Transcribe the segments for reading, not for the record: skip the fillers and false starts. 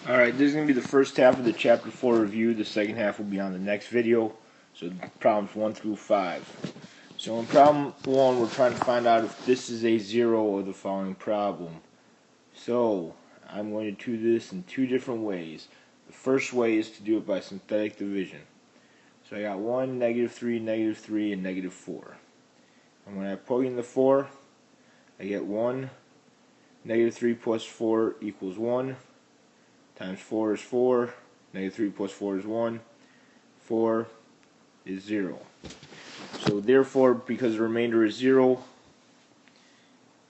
Alright, this is going to be the first half of the Chapter 4 review. The second half will be on the next video. So problems 1 through 5. So in problem 1, we're trying to find out if this is a 0 of the following problem. So I'm going to do this in two different ways. The first way is to do it by synthetic division. So I got 1, -3, -3, and -4. And when I plug in the 4, I get 1, -3 plus 4 equals 1. Times 4 is 4, -3 plus 4 is 1, 4 is 0. So therefore, because the remainder is 0,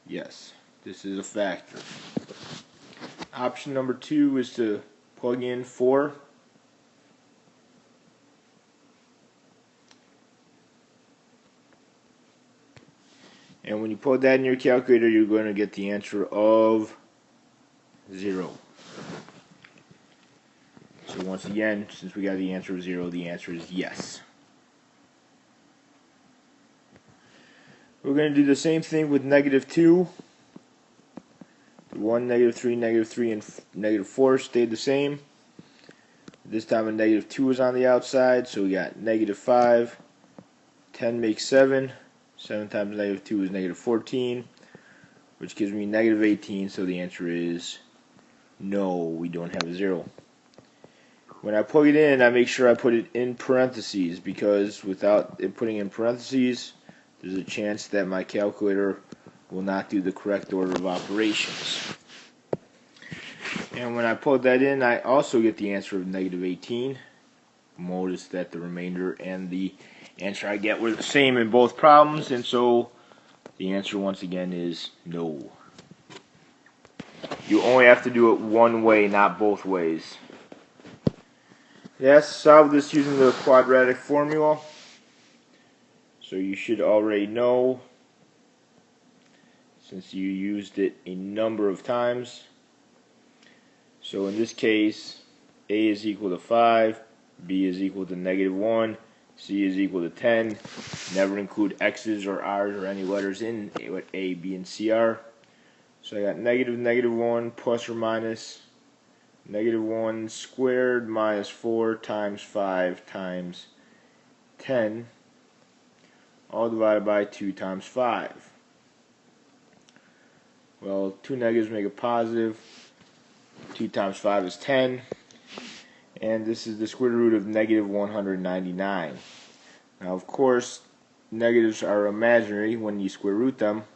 yes, this is a factor. Option number 2 is to plug in 4. And when you plug that in your calculator, you're going to get the answer of 0. So once again, since we got the answer of 0, the answer is yes. We're going to do the same thing with -2. The 1, -3, -3, and -4 stayed the same. This time a -2 is on the outside, so we got -5. 10 makes 7. 7 times -2 is -14, which gives me -18, so the answer is no, we don't have a 0. When I plug it in, I make sure I put it in parentheses, because without it putting in parentheses, there's a chance that my calculator will not do the correct order of operations. And when I plug that in, I also get the answer of -18. Notice that the remainder and the answer I get were the same in both problems, and so the answer once again is no. You only have to do it one way, not both ways. Yes, solve this using the quadratic formula. So you should already know, since you used it a number of times. So in this case, A is equal to 5, B is equal to -1, C is equal to 10. Never include X's or R's or any letters in what A, B, and C are. So I got -1 plus or minus -1 squared minus 4 times 5 times 10, all divided by 2 times 5. Well, two negatives make a positive. 2 times 5 is 10. And this is the square root of -199. Now, of course, negatives are imaginary when you square root them.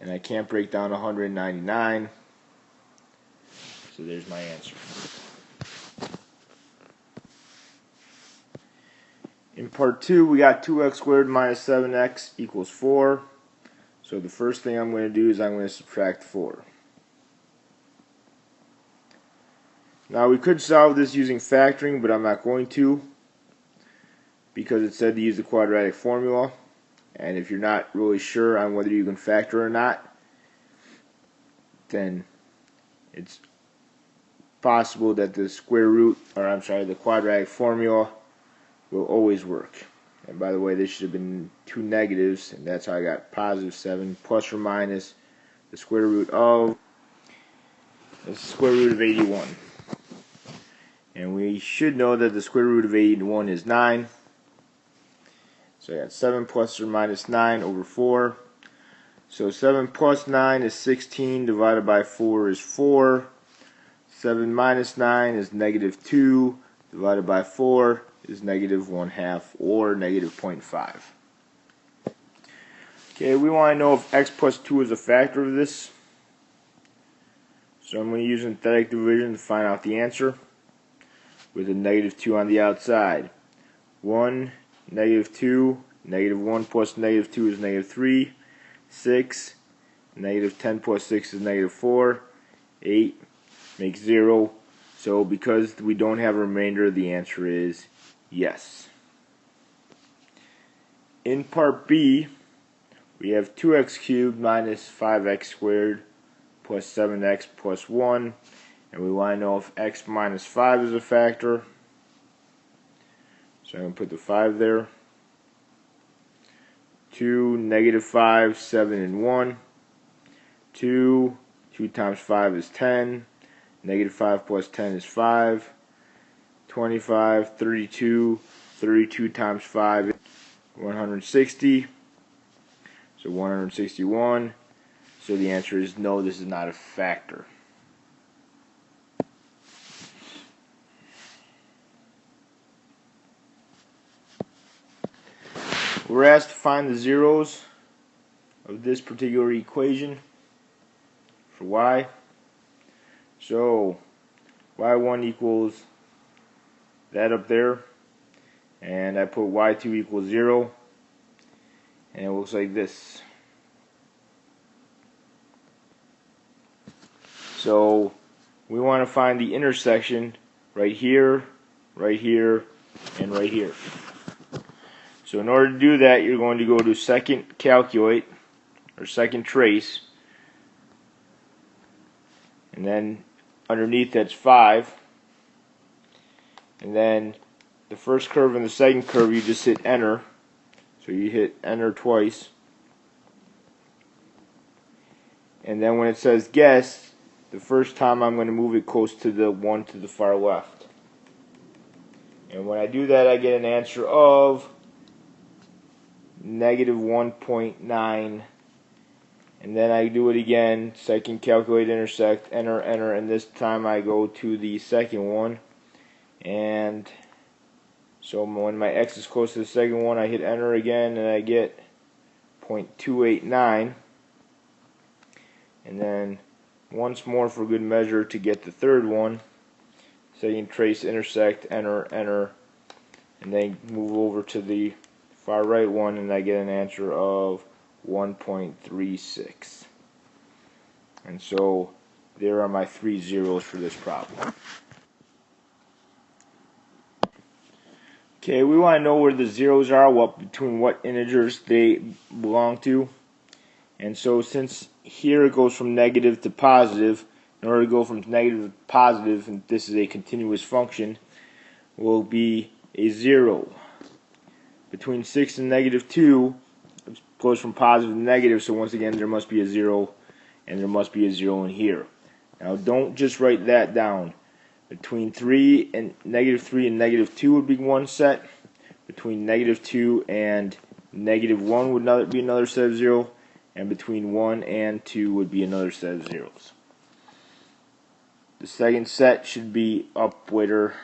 And I can't break down 199. So there's my answer. In part 2, we got 2x squared minus 7x equals 4. So the first thing I'm going to do is I'm going to subtract 4. Now we could solve this using factoring, but I'm not going to, because it said to use the quadratic formula. And if you're not really sure on whether you can factor or not, then it's possible that the the quadratic formula will always work. And by the way, this should have been two negatives, and that's how I got +7 plus or minus the square root of 81. And we should know that the square root of 81 is 9. So I got 7 plus or minus 9 over 4. So 7 plus 9 is 16, divided by 4 is 4. 7 minus 9 is -2, divided by 4 is -1/2, or -0.5. Okay, we want to know if x plus 2 is a factor of this. So I'm going to use synthetic division to find out the answer, with a -2 on the outside. 1, -2, -1 plus -2 is -3, 6, -10 plus 6 is -4, 8 makes 0. So because we don't have a remainder, the answer is yes. In part B, we have 2x cubed minus 5x squared plus 7x plus 1. And we want to know if x minus 5 is a factor. So I'm going to put the 5 there. 2, -5, 7, and 1. 2 times 5 is 10. Negative 5 plus 10 is 5. 25, 32. 32 times 5 is 160. So 161. So the answer is no, this is not a factor. We're asked to find the zeros of this particular equation for y. So y1 equals that up there, and I put y2 equals 0, and it looks like this. So we want to find the intersection right here, right here, and right here. So in order to do that, you're going to go to second calculate, or second trace, and then underneath that's 5, and then the first curve and the second curve you just hit enter, so you hit enter twice, and then when it says guess, the first time I'm going to move it close to the one to the far left, and when I do that I get an answer of negative 1.9, and then I do it again, second calculate intersect, enter, enter, and this time I go to the second one, and so when my x is close to the second one I hit enter again and I get 0.289, and then once more for good measure to get the third one, second trace, intersect, enter, enter, and then move over to the far right one and I get an answer of 1.36. And so there are my 3 zeros for this problem. Okay, we want to know where the zeros are, between what integers they belong to. And so since here it goes from negative to positive, in order to go from negative to positive, and this is a continuous function, will be a 0. Between 6 and negative 2, it goes from positive to negative, so once again there must be a 0, and there must be a 0 in here. Now don't just write that down. Between 3 and negative 2 would be one set. Between negative 2 and negative 1 would be another set of 0. And between 1 and 2 would be another set of zeros. The second set should be up later